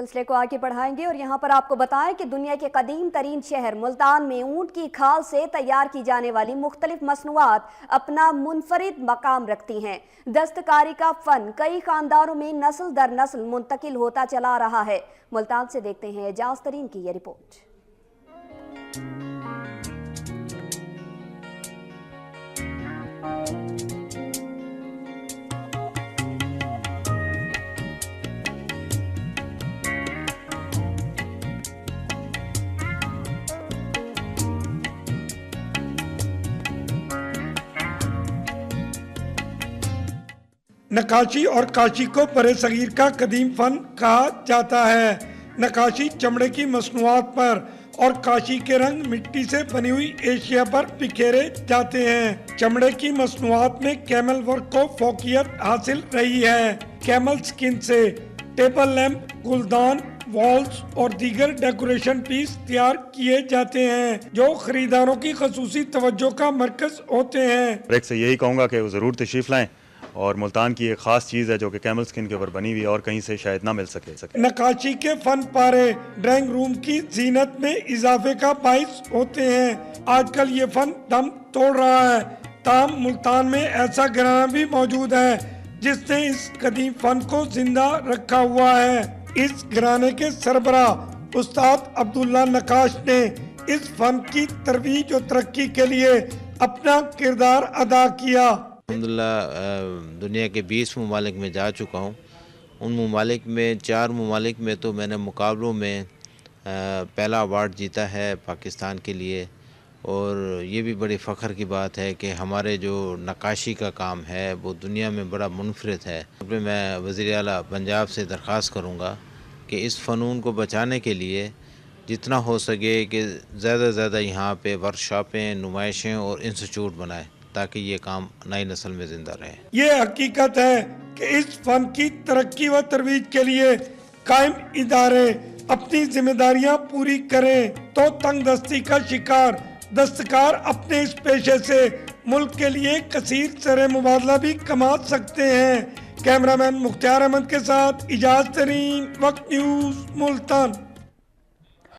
سلسلے کو آگے بڑھائیں گے اور یہاں پر آپ کو بتائیں کہ دنیا کے قدیم ترین شہر ملتان میں اونٹ کی کھال سے تیار کی جانے والی مختلف مصنوعات اپنا منفرد مقام رکھتی ہیں۔ دستکاری کا فن کئی خاندانوں میں نسل در نسل منتقل ہوتا چلا رہا ہے۔ ملتان سے دیکھتے ہیں اعجاز ترین کی یہ رپورٹ۔ نقاشی اور کاشی کو برِ صغیر کا قدیم فن کہا جاتا ہے۔ نقاشی چمڑے کی مصنوعات پر اور کاشی کے رنگ مٹی سے بنی ہوئی اشیاء پر بکھیرے جاتے ہیں۔ چمڑے کی مصنوعات میں کیمل ورک کو فوقیت حاصل رہی ہے۔ کیمل سکن سے ٹیبل لیمپ، گلدان، والز اور دیگر ڈیکوریشن پیس تیار کیے جاتے ہیں جو خریداروں کی خصوصی توجہ کا مرکز ہوتے ہیں۔ ایک سے یہی کہوں گا کہ وہ ضرور تشریف لائیں، اور ملتان کی ایک خاص چیز ہے جو کہ کیمل سکن کے اوپر بنی ہوئی اور کہیں سے شاید نہ مل سکے۔ نقاشی کے فن پارے ڈرائنگ روم کی زینت میں اضافے کا باعث ہوتے ہیں۔ آج کل یہ فن دم توڑ رہا ہے، تاہم ملتان میں ایسا گھرانہ بھی موجود ہے جس نے اس قدیم فن کو زندہ رکھا ہوا ہے۔ اس گھرانے کے سربراہ استاد عبداللہ نقاش نے اس فن کی ترویج و ترقی کے لیے اپنا کردار ادا کیا۔ الحمدللہ دنیا کے 20 ممالک میں جا چکا ہوں۔ ان ممالک میں 4 ممالک میں تو میں نے مقابلوں میں پہلا ایوارڈ جیتا ہے پاکستان کے لیے، اور یہ بھی بڑی فخر کی بات ہے کہ ہمارے جو نقاشی کا کام ہے وہ دنیا میں بڑا منفرد ہے۔ میں وزیر اعلیٰ پنجاب سے درخواست کروں گا کہ اس فنون کو بچانے کے لیے جتنا ہو سکے کہ زیادہ سے زیادہ یہاں پہ ورکشاپیں، نمائشیں اور انسٹیٹیوٹ بنائیں تاکہ یہ کام نئی نسل میں زندہ رہے۔ یہ حقیقت ہے کہ اس فن کی ترقی و ترویج کے لیے قائم ادارے اپنی ذمہ داریاں پوری کریں تو تنگ دستی کا شکار دستکار اپنے اس پیشے سے ملک کے لیے کثیر زر مبادلہ بھی کما سکتے ہیں۔ کیمرہ مین مختار احمد کے ساتھ اعجاز ترین، وقت نیوز، ملتان۔